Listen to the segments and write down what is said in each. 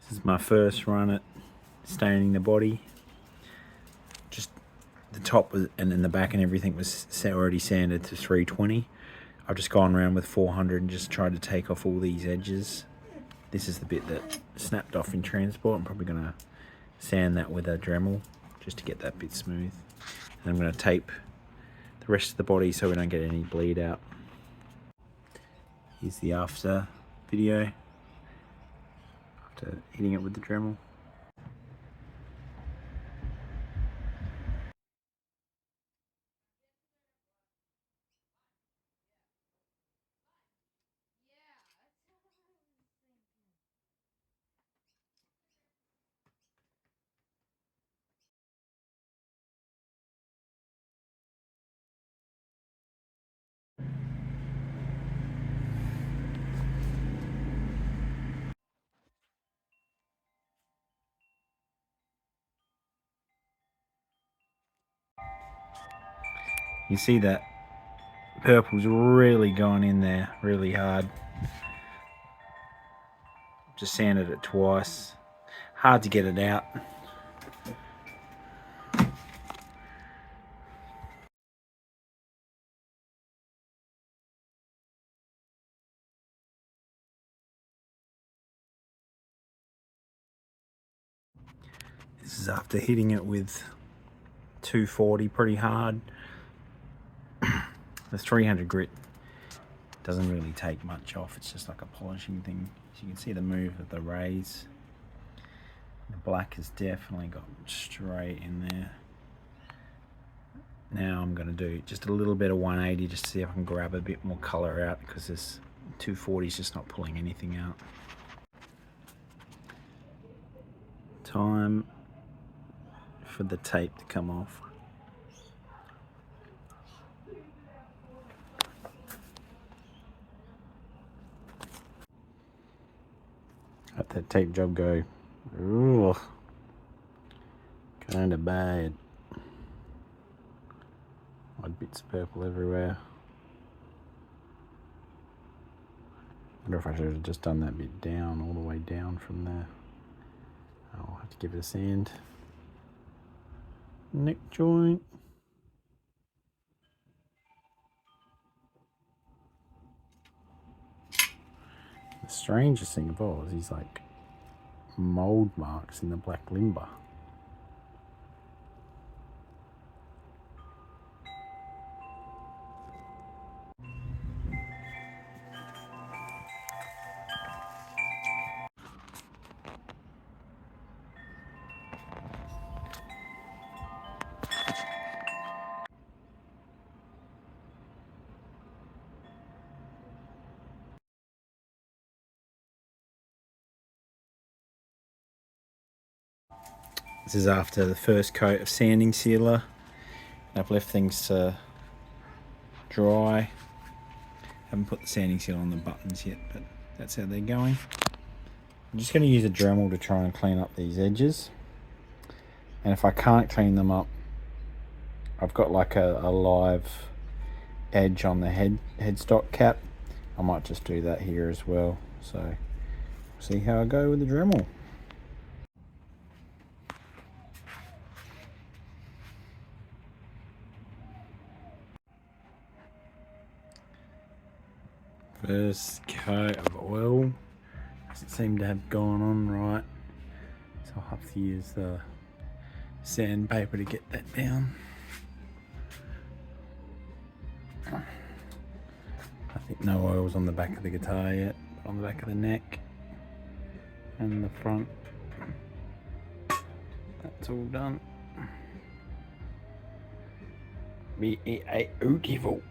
This is my first run at staining the body. Just the top and then the back and everything was already sanded to 320. I've just gone around with 400 and just tried to take off all these edges. This is the bit that snapped off in transport. I'm probably going to sand that with a Dremel just to get that bit smooth. And I'm going to tape the rest of the body so we don't get any bleed out. Here's the after video after hitting it with the Dremel. You see that purple's really gone in there really hard. Just sanded it twice. Hard to get it out. This is after hitting it with 240 pretty hard. The 300 grit doesn't really take much off. It's just like a polishing thing. As you can see the move of the rays. The black has definitely got straight in there. Now I'm going to do just a little bit of 180 just to see if I can grab a bit more colour out, because this 240 is just not pulling anything out. Time for the tape to come off. Let that tape job go. Ooh, kind of bad. Odd bits of purple everywhere. I wonder if I should have just done that bit down, all the way down from there. I'll have to give it a sand. Neck joint. The strangest thing of all is these like mold marks in the black limber. This is after the first coat of sanding sealer. I've left things to dry. Haven't put the sanding sealer on the buttons yet, but that's how they're going. I'm just going to use a Dremel to try and clean up these edges. And if I can't clean them up, I've got like a live edge on the headstock cap. I might just do that here as well. So see how I go with the Dremel. First coat of oil. Doesn't seem to have gone on right, so I'll have to use the sandpaper to get that down. I think no oil's on the back of the guitar yet, but on the back of the neck and the front, that's all done. Beautiful.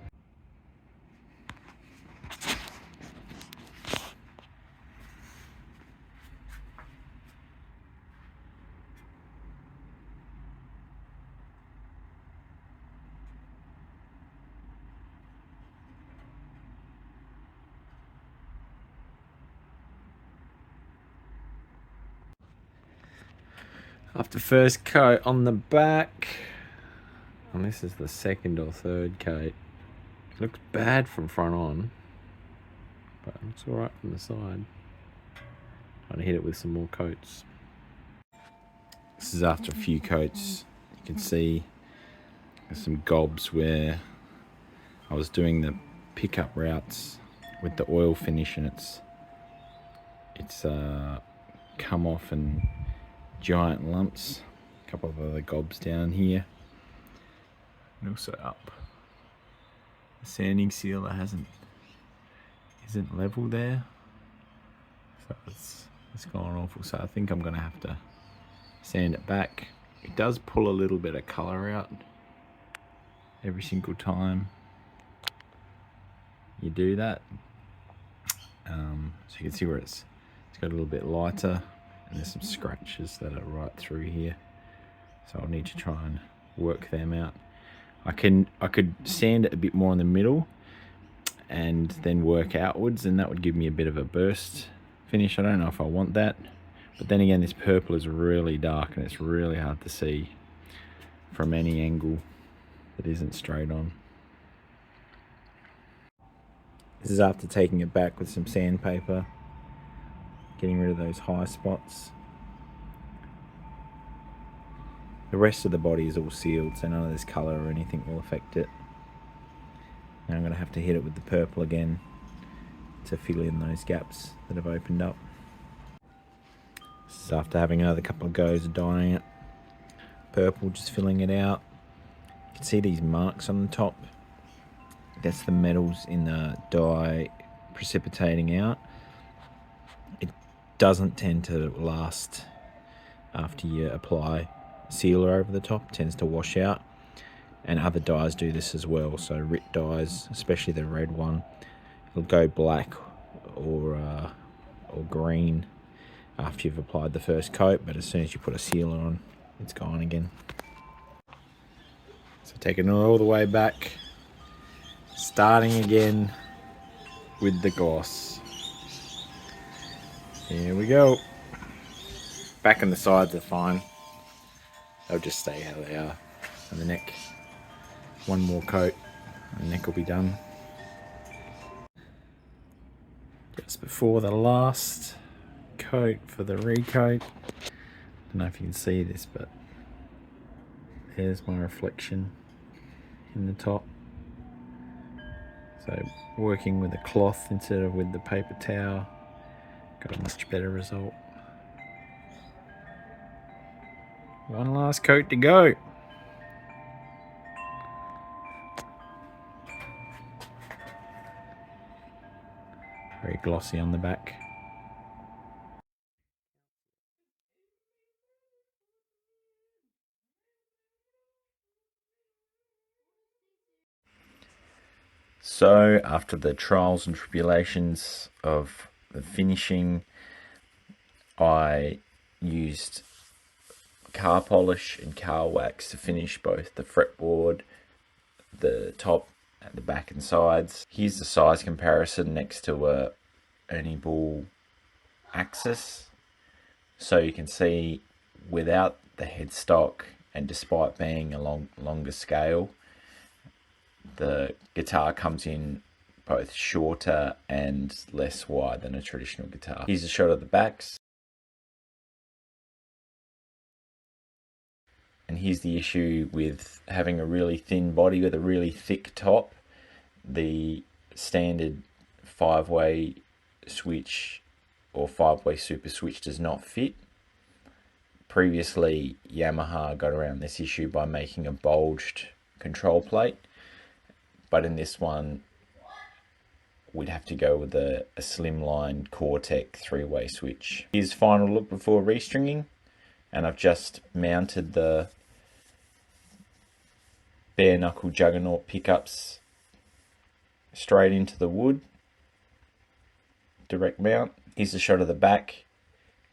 After first coat on the back, and this is the second or third coat. It looks bad from front on, but it's alright from the side. I to hit it with some more coats. This is after a few coats. You can see there's some gobs where I was doing the pickup routes with the oil finish, and it's come off in giant lumps. A couple of other gobs down here, and also up. The sanding sealer isn't level there, so it's gone awful. So I think I'm gonna have to sand it back. It does pull a little bit of colour out every single time you do that. So you can see where it's got a little bit lighter, and there's some scratches that are right through here. So I'll need to try and work them out. I could sand it a bit more in the middle and then work outwards, and that would give me a bit of a burst finish. I don't know if I want that, but then again, this purple is really dark and it's really hard to see from any angle that isn't straight on. This is after taking it back with some sandpaper, getting rid of those high spots. The rest of the body is all sealed, so none of this colour or anything will affect it. Now I'm going to have to hit it with the purple again to fill in those gaps that have opened up. This is after having another couple of goes of dyeing it. Purple, just filling it out. You can see these marks on the top. That's the metals in the dye precipitating out. It doesn't tend to last after you apply sealer over the top. It tends to wash out, and other dyes do this as well. So RIT dyes, especially the red one, it'll go black or green after you've applied the first coat, but as soon as you put a sealer on, it's gone again. So taking it all the way back, starting again with the gloss. Here we go. Back and the sides are fine. They'll just stay how they are. And the neck, one more coat, and the neck will be done. Just before the last coat for the recoat. Don't know if you can see this, but there's my reflection in the top. So working with a cloth instead of with the paper towel got a much better result. One last coat to go. Very glossy on the back. So after the trials and tribulations of the finishing, I used car polish and car wax to finish both the fretboard, the top and the back and sides. Here's the size comparison next to a Ernie Ball axis. So you can see without the headstock and despite being a longer scale, the guitar comes in both shorter and less wide than a traditional guitar. Here's a shot of the backs. And here's the issue with having a really thin body with a really thick top. The standard 5-way switch or 5-way super switch does not fit. Previously, Yamaha got around this issue by making a bulged control plate, but in this one we'd have to go with a slimline Cortec 3-way switch. Here's final look before restringing, and I've just mounted the bare knuckle Juggernaut pickups straight into the wood. Direct mount. Here's a shot of the back.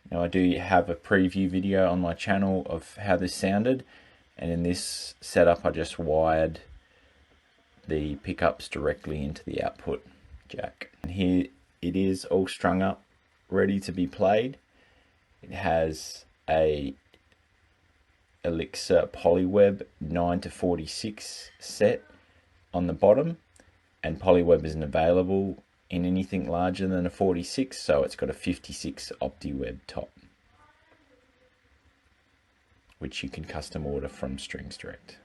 Now I do have a preview video on my channel of how this sounded, and in this setup I just wired the pickups directly into the output jack. And here it is all strung up, ready to be played. It has a Elixir Polyweb 9-46 set on the bottom, and Polyweb isn't available in anything larger than a 46, so it's got a 56 OptiWeb top, which you can custom order from Strings Direct.